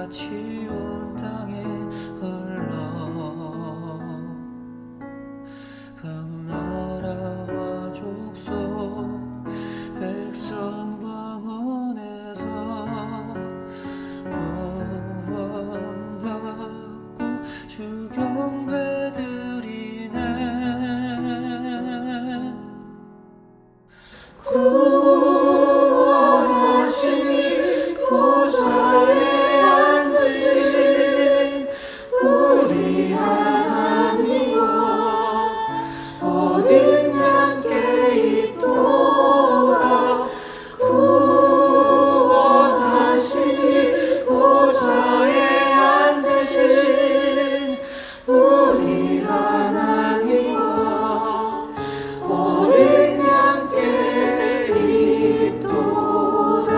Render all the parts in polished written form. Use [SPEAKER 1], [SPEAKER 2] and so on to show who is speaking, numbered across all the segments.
[SPEAKER 1] 강같이 온 땅에 흘러 각 나라와 족속 백성 방언에서 구원받고 주 경배드리네. 구원하시니 보좌에 앉으신 우리 하나님과 어린 양께 있도다. 구원하시니 보좌에 앉으신 우리 하나님과 어린 양께 있도다.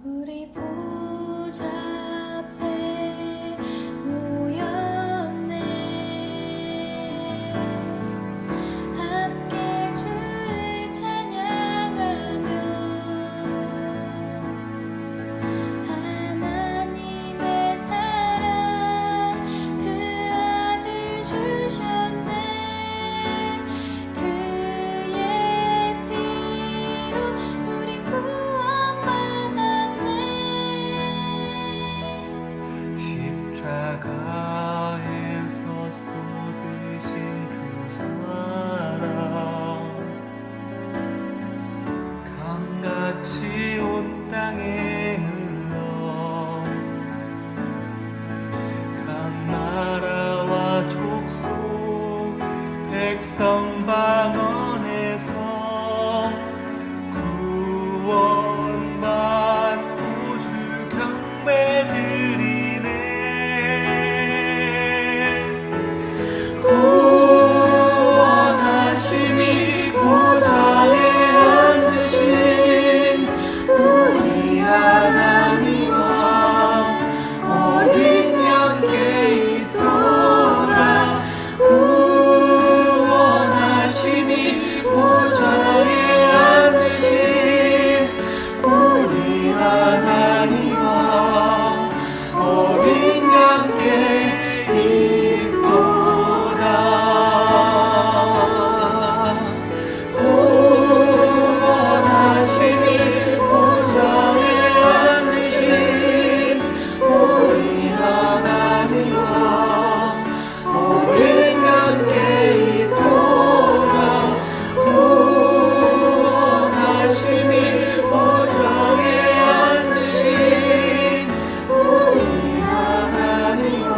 [SPEAKER 2] 우리 보좌 앞에 모였네. 함께 주를 찬양하며 하나님의 사랑 그 아들 주셨네. 그의 피로 우리 구원받았네.
[SPEAKER 1] 십자가에서 쏟으신 그 사랑 강같이 온 땅에 흘러 각 나라와 족속 백성 방언에서 구원받고 주 경배드리네. 구원하시니 보좌에 앉으신 우리 하나님과 어린 양께 있도다. 구원하시니 보좌에 앉으신 우리 하나님과 어린 양께 있도다. 구원하시니 보좌에 앉으신 우리 하나님과 어린 양께 있도다. 구원하시니 보좌에 앉으신 우리 하나님과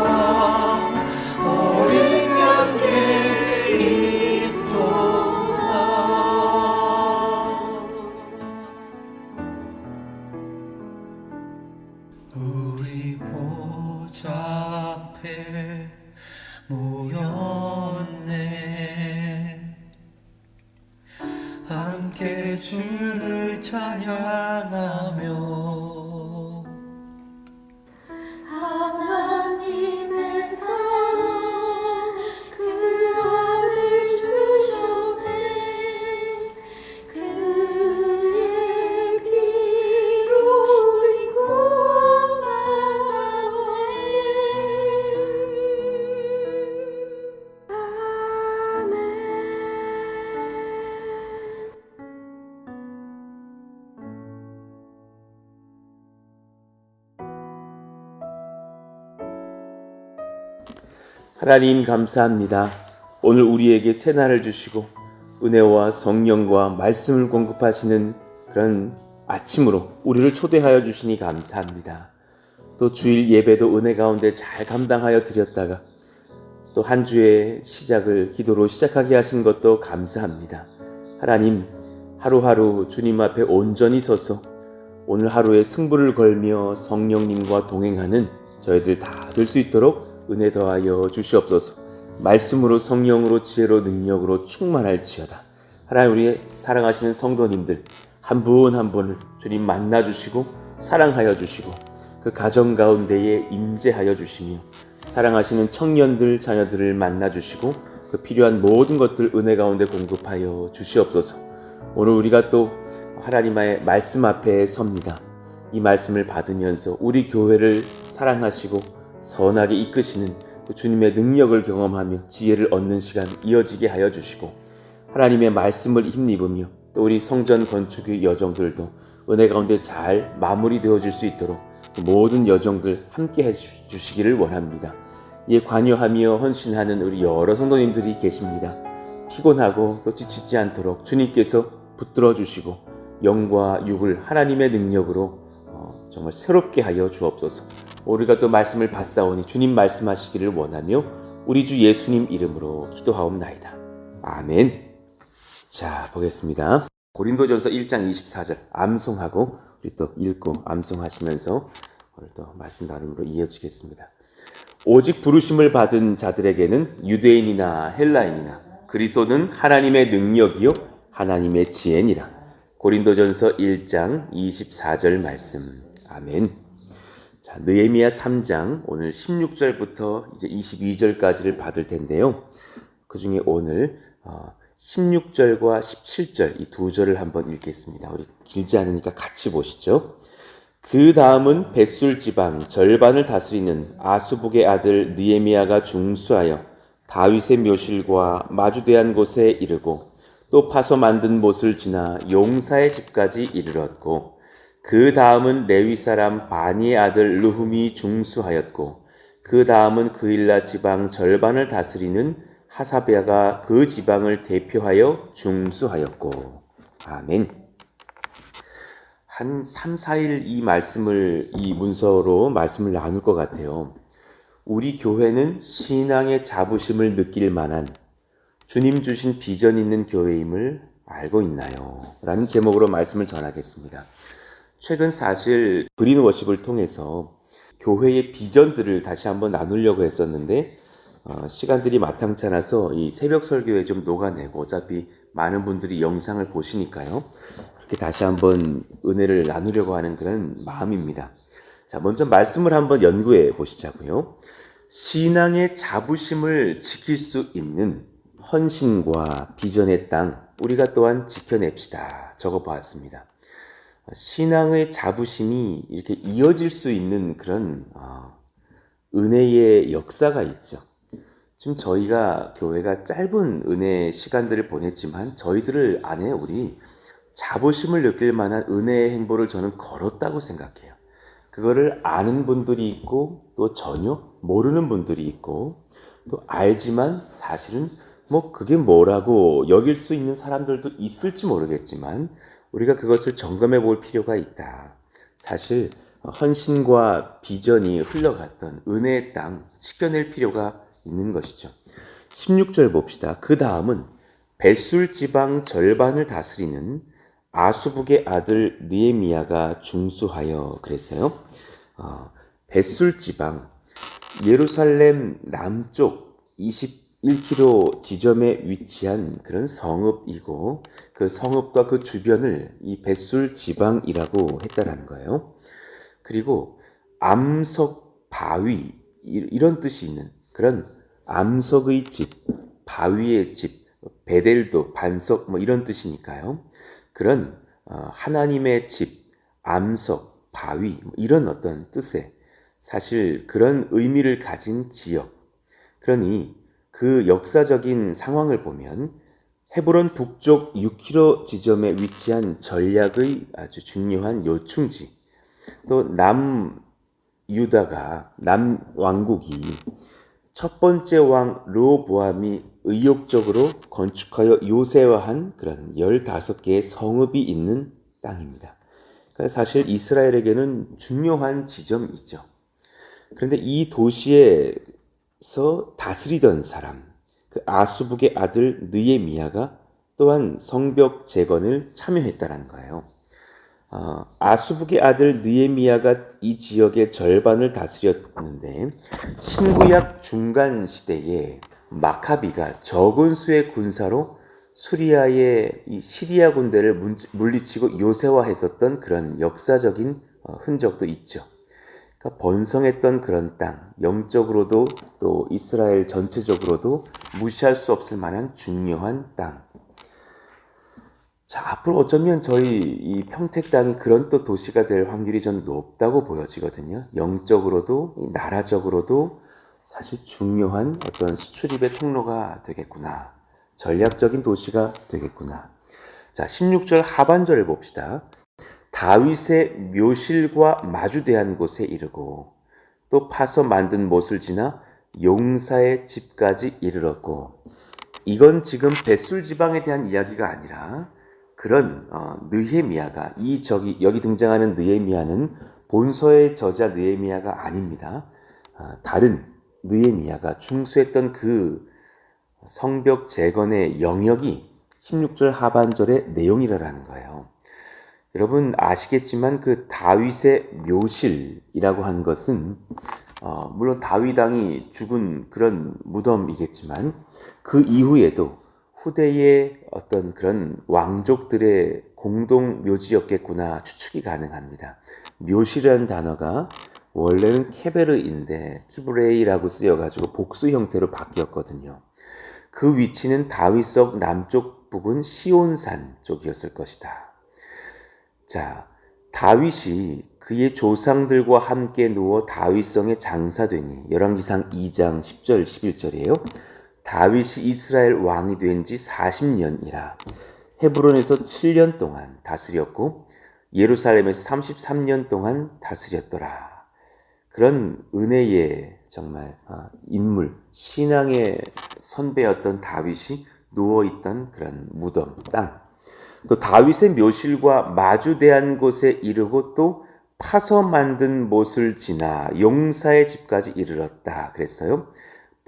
[SPEAKER 1] 어린 양께 있도다. 우리 보좌 앞에 모였네. 함께 주를 찬양하며
[SPEAKER 2] 하나님의 사랑 그 아들 주셨네. 그의 피로 우리 구원받았네. 아멘.
[SPEAKER 3] 하나님 감사합니다. 오늘 우리에게 새날을 주시고 은혜와 성령과 말씀을 공급하시는 그런 아침으로 우리를 초대하여 주시니 감사합니다. 또 주일 예배도 은혜 가운데 잘 감당하여 드렸다가 또 한 주의 시작을 기도로 시작하게 하신 것도 감사합니다. 하나님, 하루하루 주님 앞에 온전히 서서 오늘 하루의 승부를 걸며 성령님과 동행하는 저희들 다 될 수 있도록 은혜 더하여 주시옵소서. 말씀으로 성령으로 지혜로 능력으로 충만할지어다. 하나님, 우리 사랑하시는 성도님들 한 분 한 분을 주님 만나주시고 사랑하여 주시고 그 가정 가운데에 임재하여 주시며 사랑하시는 청년들 자녀들을 만나주시고 그 필요한 모든 것들 은혜 가운데 공급하여 주시옵소서. 오늘 우리가 또 하나님의 말씀 앞에 섭니다. 이 말씀을 받으면서 우리 교회를 사랑하시고 선하게 이끄시는 그 주님의 능력을 경험하며 지혜를 얻는 시간 이어지게 하여 주시고, 하나님의 말씀을 힘입으며 또 우리 성전 건축의 여정들도 은혜 가운데 잘 마무리되어질 수 있도록 모든 여정들 함께 해주시기를 원합니다. 이에 관여하며 헌신하는 우리 여러 성도님들이 계십니다. 피곤하고 또 지치지 않도록 주님께서 붙들어 주시고 영과 육을 하나님의 능력으로 정말 새롭게 하여 주옵소서. 우리가 또 말씀을 받사오니 주님 말씀하시기를 원하며 우리 주 예수님 이름으로 기도하옵나이다. 아멘. 자, 보겠습니다. 고린도전서 1장 24절 암송하고 우리 또 읽고 암송하시면서 오늘 또 말씀 나눔으로 이어지겠습니다. 오직 부르심을 받은 자들에게는 유대인이나 헬라인이나 그리스도는 하나님의 능력이요 하나님의 지혜니라. 고린도전서 1장 24절 말씀. 아멘. 자, 느헤미야 3장 오늘 16절부터 이제 22절까지를 받을 텐데요. 그 중에 오늘 16절과 17절 이 두 절을 한번 읽겠습니다. 우리 길지 않으니까 같이 보시죠. 그 다음은 벳술 지방 절반을 다스리는 아수북의 아들 느헤미야가 중수하여 다윗의 묘실과 마주대한 곳에 이르고 또 파서 만든 못을 지나 용사의 집까지 이르렀고, 그 다음은 레위 사람 바니의 아들 르훔이 중수하였고, 그 다음은 그일라 지방 절반을 다스리는 하사베아가 그 지방을 대표하여 중수하였고. 아멘. 한 3, 4일 이 문서로 말씀을 나눌 것 같아요. 우리 교회는 신앙의 자부심을 느낄 만한 주님 주신 비전 있는 교회임을 알고 있나요? 라는 제목으로 말씀을 전하겠습니다. 최근 사실 그린 워십을 통해서 교회의 비전들을 다시 한번 나누려고 했었는데 시간들이 마땅찮아서 이 새벽 설교에 좀 녹아내고, 어차피 많은 분들이 영상을 보시니까요, 그렇게 다시 한번 은혜를 나누려고 하는 그런 마음입니다. 자, 먼저 말씀을 한번 연구해 보시자고요. 신앙의 자부심을 지킬 수 있는 헌신과 비전의 땅, 우리가 또한 지켜냅시다. 적어보았습니다. 신앙의 자부심이 이렇게 이어질 수 있는 그런 은혜의 역사가 있죠. 지금 저희가 교회가 짧은 은혜 시간들을 보냈지만 저희들 안에 우리 자부심을 느낄 만한 은혜의 행보를 저는 걸었다고 생각해요. 그거를 아는 분들이 있고 또 전혀 모르는 분들이 있고, 또 알지만 사실은 그게 뭐라고 여길 수 있는 사람들도 있을지 모르겠지만 우리가 그것을 점검해 볼 필요가 있다. 사실 헌신과 비전이 흘러갔던 은혜의 땅 지켜낼 필요가 있는 것이죠. 16절 봅시다. 그 다음은 벳술 지방 절반을 다스리는 아수북의 아들 느헤미야가 중수하여 그랬어요. 벳술 지방, 예루살렘 남쪽 21km 지점에 위치한 그런 성읍이고, 그 성읍과 그 주변을 이 벳술 지방이라고 했다라는 거예요. 그리고 암석 바위, 이런 뜻이 있는 그런 암석의 집, 바위의 집, 베델도 반석 이런 뜻이니까요. 그런 하나님의 집, 암석, 바위 이런 어떤 뜻의 사실 그런 의미를 가진 지역. 그러니 그 역사적인 상황을 보면 헤브론 북쪽 6km 지점에 위치한 전략의 아주 중요한 요충지, 또 남유다가 남왕국이 첫 번째 왕 르호보암이 의욕적으로 건축하여 요새화한 그런 15개의 성읍이 있는 땅입니다. 그러니까 사실 이스라엘에게는 중요한 지점이죠. 그런데 이 도시에서 다스리던 사람, 그 아수북의 아들 느헤미야가 또한 성벽 재건을 참여했다라는 거예요. 아수북의 아들 느헤미야가 이 지역의 절반을 다스렸는데, 신구약 중간 시대에 마카비가 적은 수의 군사로 수리아의 이 시리아 군대를 물리치고 요새화했었던 그런 역사적인 흔적도 있죠. 그러니까 번성했던 그런 땅, 영적으로도 또 이스라엘 전체적으로도 무시할 수 없을 만한 중요한 땅. 자, 앞으로 어쩌면 저희 이 평택 땅이 그런 또 도시가 될 확률이 좀 높다고 보여지거든요. 영적으로도 나라적으로도 사실 중요한 어떤 수출입의 통로가 되겠구나. 전략적인 도시가 되겠구나. 자, 16절 하반절을 봅시다. 다윗의 묘실과 마주대한 곳에 이르고 또 파서 만든 못을 지나 용사의 집까지 이르렀고, 이건 지금 벳술 지방에 대한 이야기가 아니라 그런 느헤미야가 여기 등장하는 느헤미야는 본서의 저자 느헤미야가 아닙니다. 다른 느헤미야가 중수했던 그 성벽 재건의 영역이 16절 하반절의 내용이라는 거예요. 여러분 아시겠지만 그 다윗의 묘실이라고 한 것은 물론 다윗 왕이 죽은 그런 무덤이겠지만 그 이후에도 후대의 어떤 그런 왕족들의 공동 묘지였겠구나 추측이 가능합니다. 묘실이라는 단어가 원래는 케베르인데 키브레이라고 쓰여가지고 복수 형태로 바뀌었거든요. 그 위치는 다윗성 남쪽 부근 시온산 쪽이었을 것이다. 자, 다윗이 그의 조상들과 함께 누워 다윗성에 장사되니 열왕기상 2장 10절 11절이에요. 다윗이 이스라엘 왕이 된 지 40년이라 헤브론에서 7년 동안 다스렸고 예루살렘에서 33년 동안 다스렸더라. 그런 은혜의 정말 인물, 신앙의 선배였던 다윗이 누워있던 그런 무덤, 땅. 또 다윗의 묘실과 마주대한 곳에 이르고 또 파서 만든 못을 지나 용사의 집까지 이르렀다 그랬어요.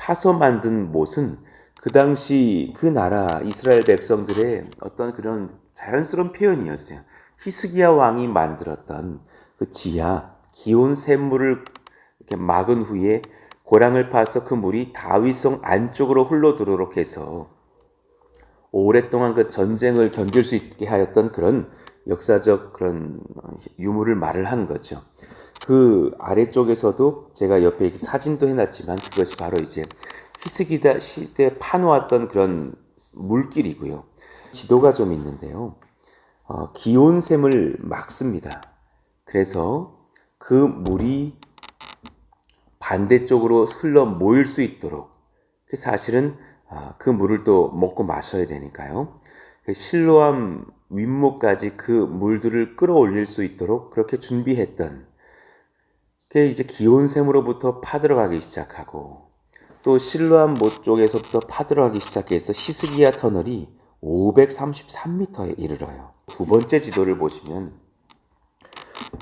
[SPEAKER 3] 파서 만든 못은 그 당시 그 나라 이스라엘 백성들의 어떤 그런 자연스러운 표현이었어요. 히스기야 왕이 만들었던 그 지하 기온 샘물을 이렇게 막은 후에 고랑을 파서 그 물이 다윗성 안쪽으로 흘러들어오도록 해서 오랫동안 그 전쟁을 견딜 수 있게 하였던 그런 역사적 그런 유물을 말을 한 거죠. 그 아래쪽에서도 제가 옆에 이렇게 사진도 해놨지만 그것이 바로 이제 히스기야 시대 파놓았던 그런 물길이고요. 지도가 좀 있는데요. 기온샘을 막습니다. 그래서 그 물이 반대쪽으로 흘러 모일 수 있도록 사실은 그 물을 또 먹고 마셔야 되니까요. 실로암 윗목까지 그 물들을 끌어올릴 수 있도록 그렇게 준비했던 게 이제 기온샘으로부터 파들어가기 시작하고 또 실로암 못 쪽에서부터 파들어가기 시작해서 히스기야 터널이 533m에 이르러요. 두 번째 지도를 보시면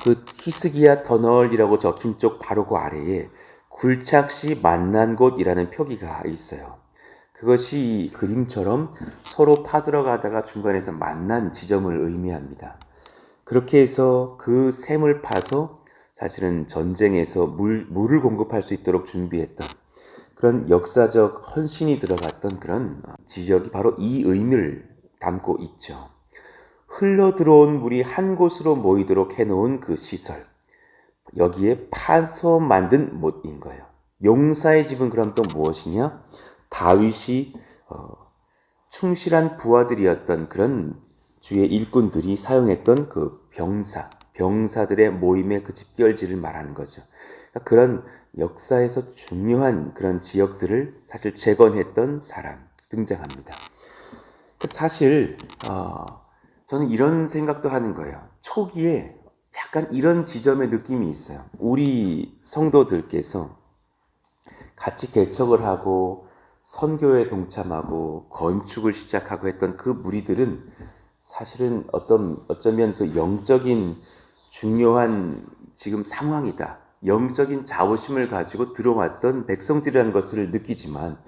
[SPEAKER 3] 그 히스기야 터널이라고 적힌 쪽 바로 그 아래에 굴착시 만난 곳이라는 표기가 있어요. 그것이 그림처럼 서로 파들어가다가 중간에서 만난 지점을 의미합니다. 그렇게 해서 그 샘을 파서 사실은 전쟁에서 물을 공급할 수 있도록 준비했던 그런 역사적 헌신이 들어갔던 그런 지역이 바로 이 의미를 담고 있죠. 흘러 들어온 물이 한 곳으로 모이도록 해놓은 그 시설, 여기에 파서 만든 못인 거예요. 용사의 집은 그럼 또 무엇이냐? 다윗이 충실한 부하들이었던 그런 주의 일꾼들이 사용했던 그 병사들의 모임의 그 집결지를 말하는 거죠. 그러니까 그런 역사에서 중요한 그런 지역들을 사실 재건했던 사람 등장합니다. 사실 저는 이런 생각도 하는 거예요. 초기에 약간 이런 지점의 느낌이 있어요. 우리 성도들께서 같이 개척을 하고 선교에 동참하고 건축을 시작하고 했던 그 무리들은 사실은 어쩌면 그 영적인 중요한 지금 상황이다. 영적인 자부심을 가지고 들어왔던 백성들이라는 것을 느끼지만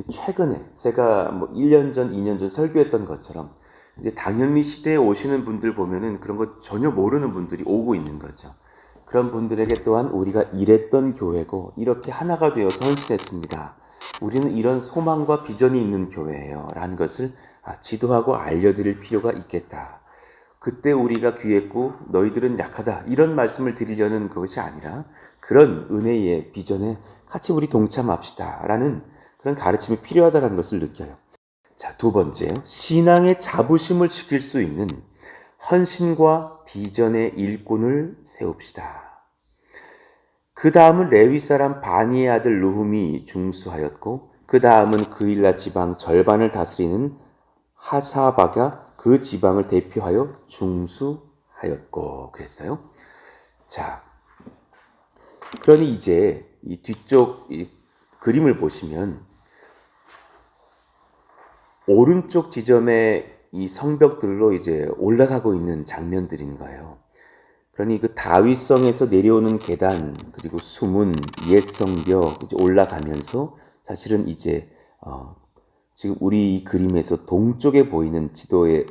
[SPEAKER 3] 최근에 제가 1년 전, 2년 전 설교했던 것처럼 이제 당연히 시대에 오시는 분들 보면은 그런 거 전혀 모르는 분들이 오고 있는 거죠. 그런 분들에게 또한 우리가 이랬던 교회고 이렇게 하나가 되어서 헌신했습니다. 우리는 이런 소망과 비전이 있는 교회예요. 라는 것을 지도하고 알려드릴 필요가 있겠다. 그때 우리가 귀했고 너희들은 약하다. 이런 말씀을 드리려는 것이 아니라 그런 은혜의 비전에 같이 우리 동참합시다. 라는 그런 가르침이 필요하다는 것을 느껴요. 자, 두 번째요. 신앙의 자부심을 지킬 수 있는 헌신과 비전의 일꾼을 세웁시다. 그 다음은 레위 사람 바니의 아들 르훔이 중수하였고, 그 다음은 그일라 지방 절반을 다스리는 하사바가 그 지방을 대표하여 중수하였고 그랬어요. 자, 그러니 이제 이 뒤쪽 이 그림을 보시면 오른쪽 지점에 이 성벽들로 이제 올라가고 있는 장면들인 거예요. 그러니 그 다윗성에서 내려오는 계단 그리고 수문, 옛 성벽 이제 올라가면서 사실은 이제 지금 우리 이 그림에서 동쪽에 보이는 지도의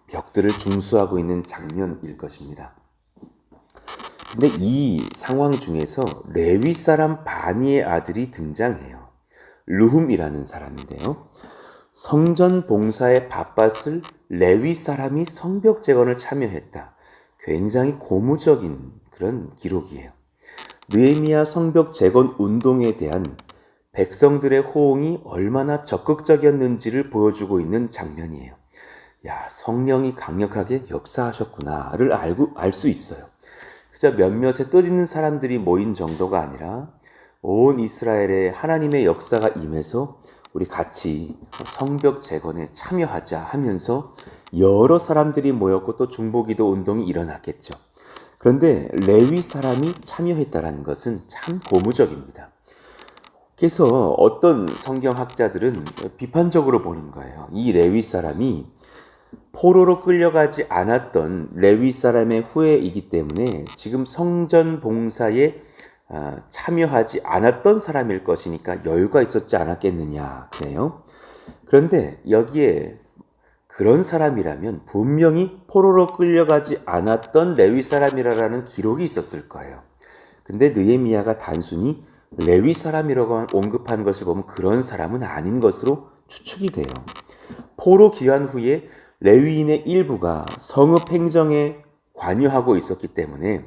[SPEAKER 3] 벽들을 중수하고 있는 장면일 것입니다. 근데 이 상황 중에서 레위 사람 바니의 아들이 등장해요. 르훔이라는 사람인데요. 성전 봉사에 바빴을 레위 사람이 성벽 재건을 참여했다. 굉장히 고무적인 그런 기록이에요. 느헤미야 성벽 재건 운동에 대한 백성들의 호응이 얼마나 적극적이었는지를 보여주고 있는 장면이에요. 야, 성령이 강력하게 역사하셨구나를 알 수 있어요. 그저 몇몇의 뜻있는 사람들이 모인 정도가 아니라 온 이스라엘에 하나님의 역사가 임해서 우리 같이 성벽 재건에 참여하자 하면서 여러 사람들이 모였고 또 중보기도 운동이 일어났겠죠. 그런데 레위 사람이 참여했다는 것은 참 고무적입니다. 그래서 어떤 성경학자들은 비판적으로 보는 거예요. 이 레위 사람이 포로로 끌려가지 않았던 레위 사람의 후예이기 때문에 지금 성전 봉사에 참여하지 않았던 사람일 것이니까 여유가 있었지 않았겠느냐 그래요. 그런데 여기에 그런 사람이라면 분명히 포로로 끌려가지 않았던 레위 사람이라는 기록이 있었을 거예요. 근데 느헤미야가 단순히 레위 사람이라고 언급한 것을 보면 그런 사람은 아닌 것으로 추측이 돼요. 포로 귀환 후에 레위인의 일부가 성읍 행정에 관여하고 있었기 때문에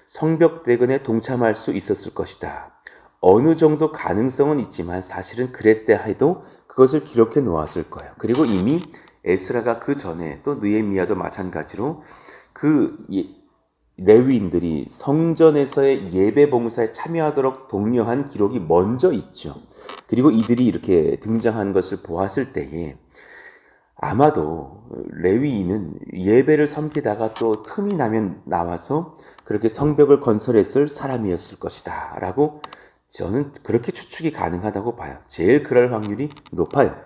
[SPEAKER 3] 성벽 대건에 동참할 수 있었을 것이다. 어느 정도 가능성은 있지만 사실은 그랬다 해도 그것을 기록해 놓았을 거예요. 그리고 이미 에스라가 그 전에 또 느헤미야도 마찬가지로 그 레위인들이 성전에서의 예배 봉사에 참여하도록 독려한 기록이 먼저 있죠. 그리고 이들이 이렇게 등장한 것을 보았을 때에 아마도 레위인은 예배를 섬기다가 또 틈이 나면 나와서 그렇게 성벽을 건설했을 사람이었을 것이다 라고 저는 그렇게 추측이 가능하다고 봐요. 제일 그럴 확률이 높아요.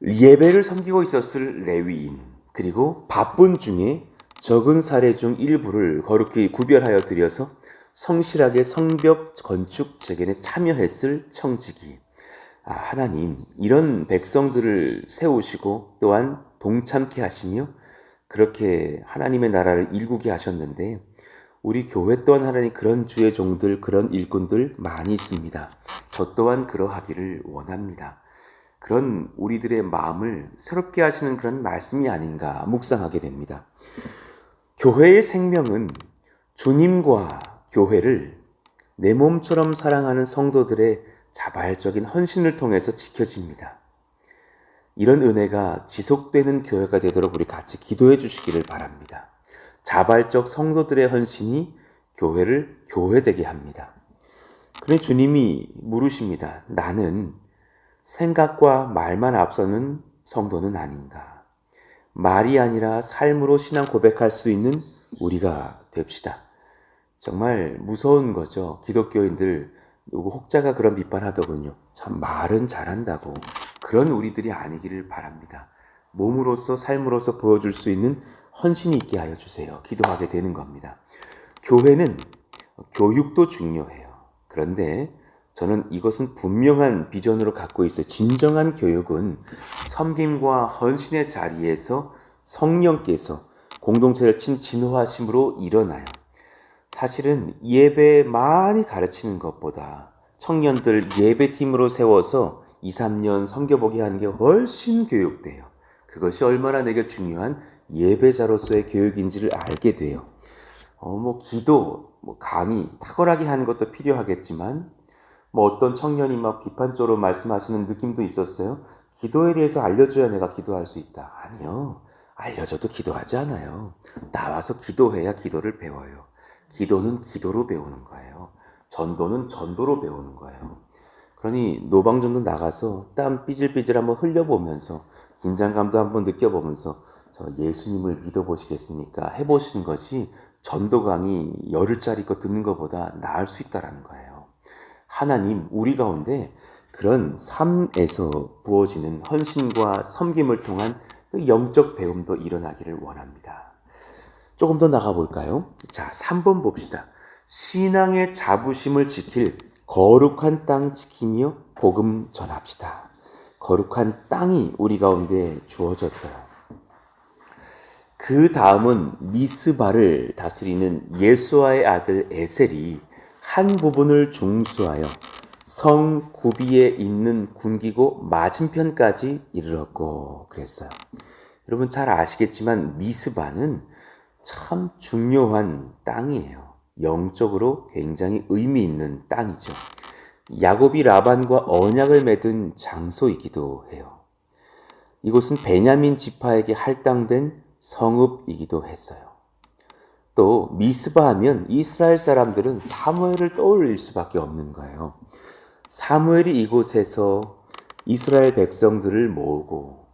[SPEAKER 3] 예배를 섬기고 있었을 레위인, 그리고 바쁜 중에 적은 사례 중 일부를 거룩히 구별하여 드려서 성실하게 성벽 건축 재건에 참여했을 청지기. 하나님, 이런 백성들을 세우시고 또한 동참케 하시며 그렇게 하나님의 나라를 일구게 하셨는데 우리 교회 또한 하나님 그런 주의 종들, 그런 일꾼들 많이 있습니다. 저 또한 그러하기를 원합니다. 그런 우리들의 마음을 새롭게 하시는 그런 말씀이 아닌가 묵상하게 됩니다. 교회의 생명은 주님과 교회를 내 몸처럼 사랑하는 성도들의 자발적인 헌신을 통해서 지켜집니다. 이런 은혜가 지속되는 교회가 되도록 우리 같이 기도해 주시기를 바랍니다. 자발적 성도들의 헌신이 교회를 교회되게 합니다. 그런데 주님이 물으십니다. 나는 생각과 말만 앞서는 성도는 아닌가? 말이 아니라 삶으로 신앙 고백할 수 있는 우리가 됩시다. 정말 무서운 거죠. 기독교인들 누구 혹자가 그런 비판하더군요. 참 말은 잘한다고. 그런 우리들이 아니기를 바랍니다. 몸으로서 삶으로서 보여줄 수 있는 헌신이 있게 하여 주세요. 기도하게 되는 겁니다. 교회는 교육도 중요해요. 그런데 저는 이것은 분명한 비전으로 갖고 있어요. 진정한 교육은 섬김과 헌신의 자리에서 성령께서 공동체를 진화하심으로 일어나요. 사실은 예배 많이 가르치는 것보다 청년들 예배팀으로 세워서 2, 3년 섬겨보게 하는 게 훨씬 교육돼요. 그것이 얼마나 내게 중요한 예배자로서의 교육인지를 알게 돼요. 기도, 강의, 탁월하게 하는 것도 필요하겠지만 어떤 청년이 막 비판적으로 말씀하시는 느낌도 있었어요. 기도에 대해서 알려줘야 내가 기도할 수 있다. 아니요. 알려줘도 기도하지 않아요. 나와서 기도해야 기도를 배워요. 기도는 기도로 배우는 거예요. 전도는 전도로 배우는 거예요. 그러니 노방전도 나가서 땀 삐질삐질 한번 흘려보면서 긴장감도 한번 느껴보면서 저 예수님을 믿어보시겠습니까? 해보신 것이 전도 강의 열흘짜리 거 듣는 것보다 나을 수 있다라는 거예요. 하나님 우리 가운데 그런 삶에서 부어지는 헌신과 섬김을 통한 그 영적 배움도 일어나기를 원합니다. 조금 더 나가볼까요? 자, 3번 봅시다. 신앙의 자부심을 지킬 거룩한 땅 지키며 복음 전합시다. 거룩한 땅이 우리 가운데 주어졌어요. 그 다음은 미스바를 다스리는 예수아의 아들 에셀이 한 부분을 중수하여 성 구비에 있는 군기고 맞은편까지 이르렀고 그랬어요. 여러분 잘 아시겠지만 미스바는 참 중요한 땅이에요. 영적으로 굉장히 의미 있는 땅이죠. 야곱이 라반과 언약을 맺은 장소이기도 해요. 이곳은 베냐민 지파에게 할당된 성읍이기도 했어요. 또 미스바 하면 이스라엘 사람들은 사무엘을 떠올릴 수밖에 없는 거예요. 사무엘이 이곳에서 이스라엘 백성들을 모으고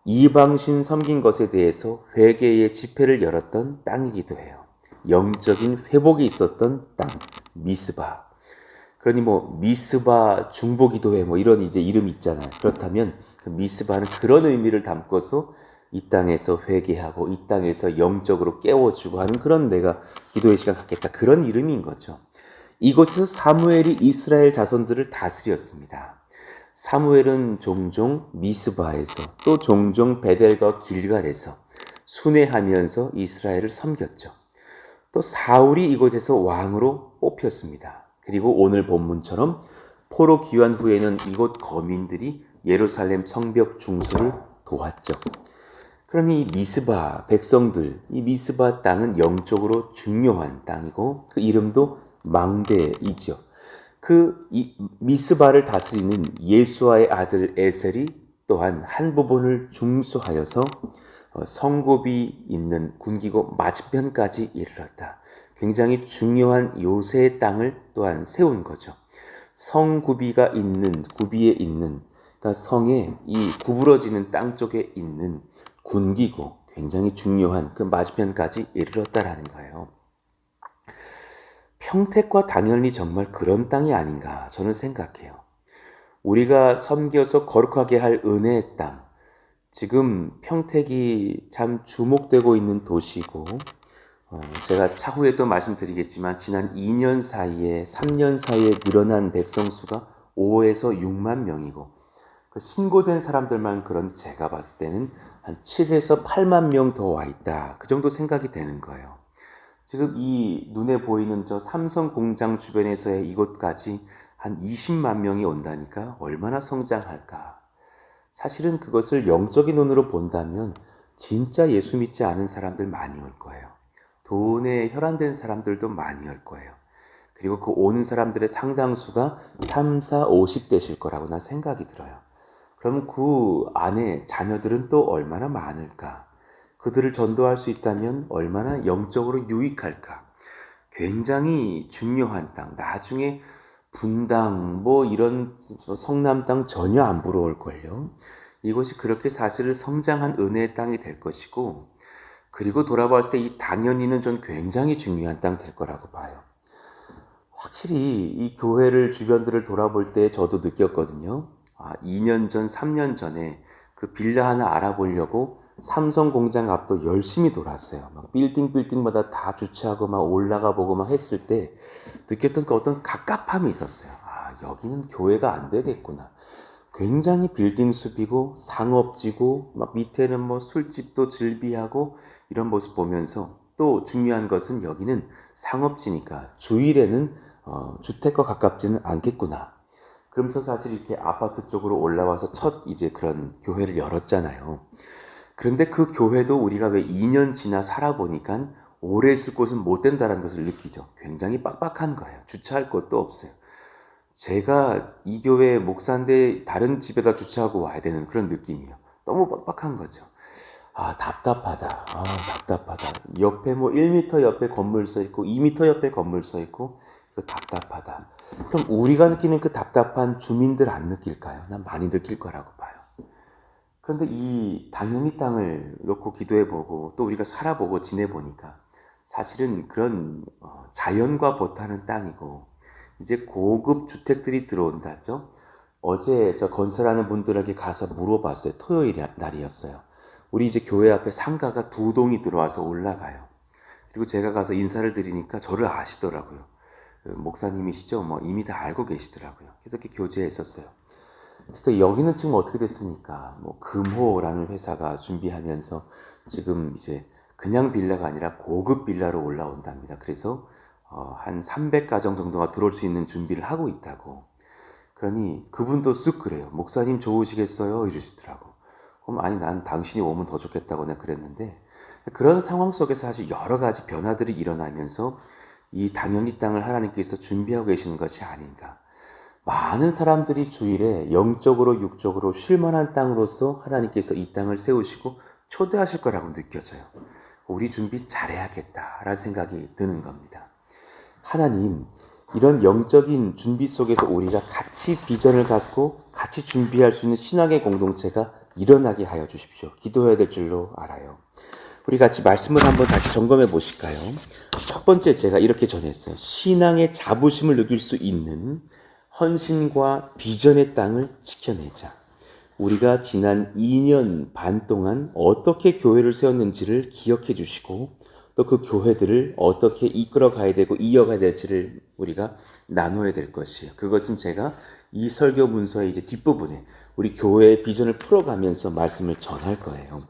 [SPEAKER 3] 이방신 섬긴 것에 대해서 회개의 집회를 열었던 땅이기도 해요. 영적인 회복이 있었던 땅, 미스바. 그러니 미스바 중보기도회 이런 이제 이름이 있잖아요. 그렇다면 그 미스바는 그런 의미를 담고서 이 땅에서 회개하고 이 땅에서 영적으로 깨워주고 하는 그런 내가 기도의 시간 갖겠다. 그런 이름인 거죠. 이곳에서 사무엘이 이스라엘 자손들을 다스렸습니다. 사무엘은 종종 미스바에서 또 종종 베델과 길갈에서 순회하면서 이스라엘을 섬겼죠. 또 사울이 이곳에서 왕으로 뽑혔습니다. 그리고 오늘 본문처럼 포로 귀환 후에는 이곳 거민들이 예루살렘 성벽 중수를 도왔죠. 그러니 미스바 백성들, 이 미스바 땅은 영적으로 중요한 땅이고 그 이름도 망대이죠. 이 미스바를 다스리는 예수아의 아들 에셀이 또한 한 부분을 중수하여서 성읍이 있는 군기고 맞은편까지 이르렀다. 굉장히 중요한 요새의 땅을 또한 세운 거죠. 성구비가 있는 구비에 있는 그러니까 성의 이 구부러지는 땅 쪽에 있는 군기고 굉장히 중요한 그 맞은편까지 이르렀다라는 거예요. 평택과 당연히 정말 그런 땅이 아닌가 저는 생각해요. 우리가 섬겨서 거룩하게 할 은혜의 땅, 지금 평택이 참 주목되고 있는 도시고 제가 차후에도 말씀드리겠지만 지난 2년 사이에 3년 사이에 늘어난 백성 수가 5에서 6만 명이고 신고된 사람들만 그런지 제가 봤을 때는 한 7에서 8만 명 더 와 있다. 그 정도 생각이 되는 거예요. 지금 이 눈에 보이는 저 삼성 공장 주변에서의 이곳까지 한 20만 명이 온다니까 얼마나 성장할까. 사실은 그것을 영적인 눈으로 본다면 진짜 예수 믿지 않은 사람들 많이 올 거예요. 돈에 혈안된 사람들도 많이 올 거예요. 그리고 그 오는 사람들의 상당수가 3, 4, 50 되실 거라고 난 생각이 들어요. 그럼 그 안에 자녀들은 또 얼마나 많을까? 그들을 전도할 수 있다면 얼마나 영적으로 유익할까? 굉장히 중요한 땅. 나중에 분당 이런 성남 땅 전혀 안 부러울걸요. 이곳이 그렇게 사실은 성장한 은혜의 땅이 될 것이고 그리고 돌아봤을 때 이 당연히는 전 굉장히 중요한 땅 될 거라고 봐요. 확실히 이 교회를 주변들을 돌아볼 때 저도 느꼈거든요. 2년 전, 3년 전에 그 빌라 하나 알아보려고 삼성 공장 앞도 열심히 돌았어요. 막 빌딩마다 다 주차하고 막 올라가 보고 막 했을 때 느꼈던 그 어떤 갑갑함이 있었어요. 여기는 교회가 안 되겠구나. 굉장히 빌딩 숲이고 상업지고 막 밑에는 술집도 즐비하고 이런 모습 보면서 또 중요한 것은 여기는 상업지니까 주일에는 주택과 가깝지는 않겠구나. 그러면서 사실 이렇게 아파트 쪽으로 올라와서 첫 이제 그런 교회를 열었잖아요. 그런데 그 교회도 우리가 왜 2년 지나 살아보니까 오래 있을 곳은 못 된다는 것을 느끼죠. 굉장히 빡빡한 거예요. 주차할 곳도 없어요. 제가 이 교회 목사인데 다른 집에다 주차하고 와야 되는 그런 느낌이에요. 너무 빡빡한 거죠. 답답하다. 답답하다. 옆에 뭐 1m 옆에 건물 서 있고 2m 옆에 건물 서 있고 이거 답답하다. 그럼 우리가 느끼는 그 답답한 주민들 안 느낄까요? 난 많이 느낄 거라고 봐요. 그런데 이 당연히 땅을 놓고 기도해보고 또 우리가 살아보고 지내보니까 사실은 그런 자연과 보타는 땅이고 이제 고급 주택들이 들어온다죠. 어제 저 건설하는 분들에게 가서 물어봤어요. 토요일 날이었어요. 우리 이제 교회 앞에 상가가 2동이 들어와서 올라가요. 그리고 제가 가서 인사를 드리니까 저를 아시더라고요. 목사님이시죠? 뭐 이미 다 알고 계시더라고요. 그래서 이렇게 교제했었어요. 그래서 여기는 지금 어떻게 됐습니까? 뭐 금호라는 회사가 준비하면서 지금 이제 그냥 빌라가 아니라 고급 빌라로 올라온답니다. 그래서 한 300가정 정도가 들어올 수 있는 준비를 하고 있다고. 그러니 그분도 쓱 그래요. 목사님 좋으시겠어요? 이러시더라고. 그럼 아니 난 당신이 오면 더 좋겠다고 내가 그랬는데 그런 상황 속에서 사실 여러 가지 변화들이 일어나면서 이 당연히 땅을 하나님께서 준비하고 계시는 것이 아닌가. 많은 사람들이 주일에 영적으로 육적으로 쉴만한 땅으로서 하나님께서 이 땅을 세우시고 초대하실 거라고 느껴져요. 우리 준비 잘해야겠다라는 생각이 드는 겁니다. 하나님, 이런 영적인 준비 속에서 우리가 같이 비전을 갖고 같이 준비할 수 있는 신앙의 공동체가 일어나게 하여 주십시오. 기도해야 될 줄로 알아요. 우리 같이 말씀을 한번 다시 점검해 보실까요? 첫 번째 제가 이렇게 전했어요. 신앙의 자부심을 느낄 수 있는 헌신과 비전의 땅을 지켜내자. 우리가 지난 2년 반 동안 어떻게 교회를 세웠는지를 기억해 주시고 또 그 교회들을 어떻게 이끌어 가야 되고 이어가야 될지를 우리가 나눠야 될 것이에요. 그것은 제가 이 설교 문서의 이제 뒷부분에 우리 교회의 비전을 풀어가면서 말씀을 전할 거예요.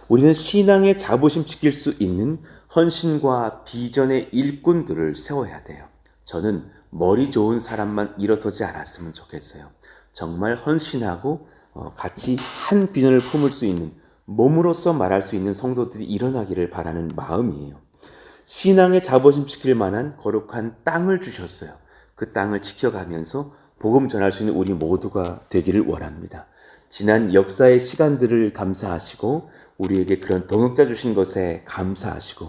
[SPEAKER 3] 우리는 신앙의 자부심 지킬 수 있는 헌신과 비전의 일꾼들을 세워야 돼요. 저는 머리 좋은 사람만 일어서지 않았으면 좋겠어요. 정말 헌신하고 같이 한 비전을 품을 수 있는 몸으로서 말할 수 있는 성도들이 일어나기를 바라는 마음이에요. 신앙의 자부심 지킬 만한 거룩한 땅을 주셨어요. 그 땅을 지켜가면서 복음 전할 수 있는 우리 모두가 되기를 원합니다. 지난 역사의 시간들을 감사하시고 우리에게 그런 동역자 주신 것에 감사하시고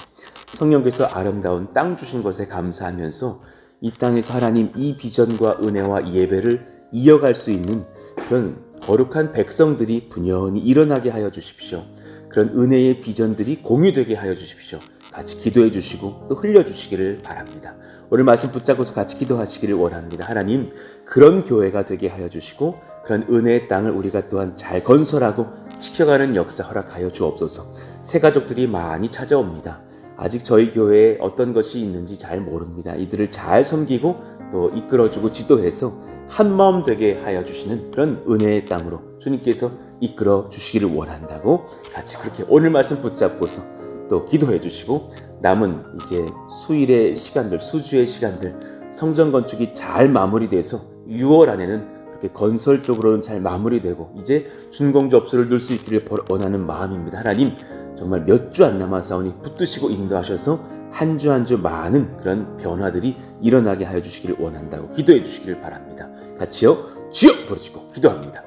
[SPEAKER 3] 성령께서 아름다운 땅 주신 것에 감사하면서 이 땅에서 하나님 이 비전과 은혜와 예배를 이어갈 수 있는 그런 거룩한 백성들이 분연히 일어나게 하여 주십시오. 그런 은혜의 비전들이 공유되게 하여 주십시오. 같이 기도해 주시고 또 흘려 주시기를 바랍니다. 오늘 말씀 붙잡고서 같이 기도하시기를 원합니다. 하나님, 그런 교회가 되게 하여 주시고 그런 은혜의 땅을 우리가 또한 잘 건설하고 지켜가는 역사 허락하여 주옵소서. 새 가족들이 많이 찾아옵니다. 아직 저희 교회에 어떤 것이 있는지 잘 모릅니다. 이들을 잘 섬기고 또 이끌어주고 지도해서 한마음 되게 하여 주시는 그런 은혜의 땅으로 주님께서 이끌어 주시기를 원한다고 같이 그렇게 오늘 말씀 붙잡고서 또 기도해 주시고 남은 이제 수일의 시간들, 수주의 시간들 성전 건축이 잘 마무리돼서 6월 안에는 그렇게 건설 쪽으로는 잘 마무리되고 이제 준공 접수를 넣을 수 있기를 원하는 마음입니다. 하나님 정말 몇 주 안 남았사오니 붙드시고 인도하셔서 한 주 한 주 많은 그런 변화들이 일어나게 하여 주시기를 원한다고 기도해 주시기를 바랍니다. 같이요 주여 부르시고 기도합니다.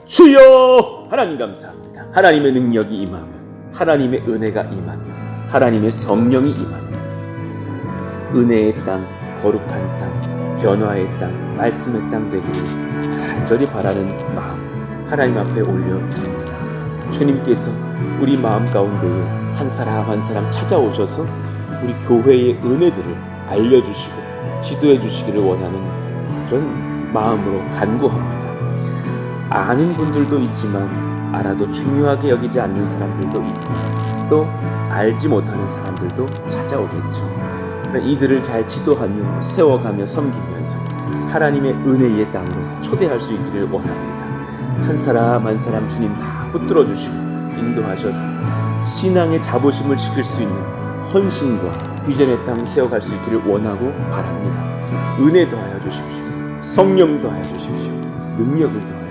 [SPEAKER 3] 주여 하나님 감사합니다. 하나님의 능력이 임하며 하나님의 은혜가 임하며 하나님의 성령이 임하며 은혜의 땅, 거룩한 땅, 변화의 땅, 말씀의 땅 되기를 간절히 바라는 마음 하나님 앞에 올려드립니다. 주님께서 우리 마음 가운데에 한 사람 한 사람 찾아오셔서 우리 교회의 은혜들을 알려주시고 지도해 주시기를 원하는 그런 마음으로 간구합니다. 아는 분들도 있지만 알아도 중요하게 여기지 않는 사람들도 있고 또 알지 못하는 사람들도 찾아오겠죠. 이들을 잘 지도하며 세워가며 섬기면서 하나님의 은혜의 땅으로 초대할 수 있기를 원합니다. 한 사람 한 사람 주님 다 붙들어 주시고 인도하셔서 신앙의 자부심을 지킬 수 있는 헌신과 비전의 땅 세워갈 수 있기를 원하고 바랍니다. 은혜 더하여 주십시오. 성령 더하여 주십시오. 능력을 더하여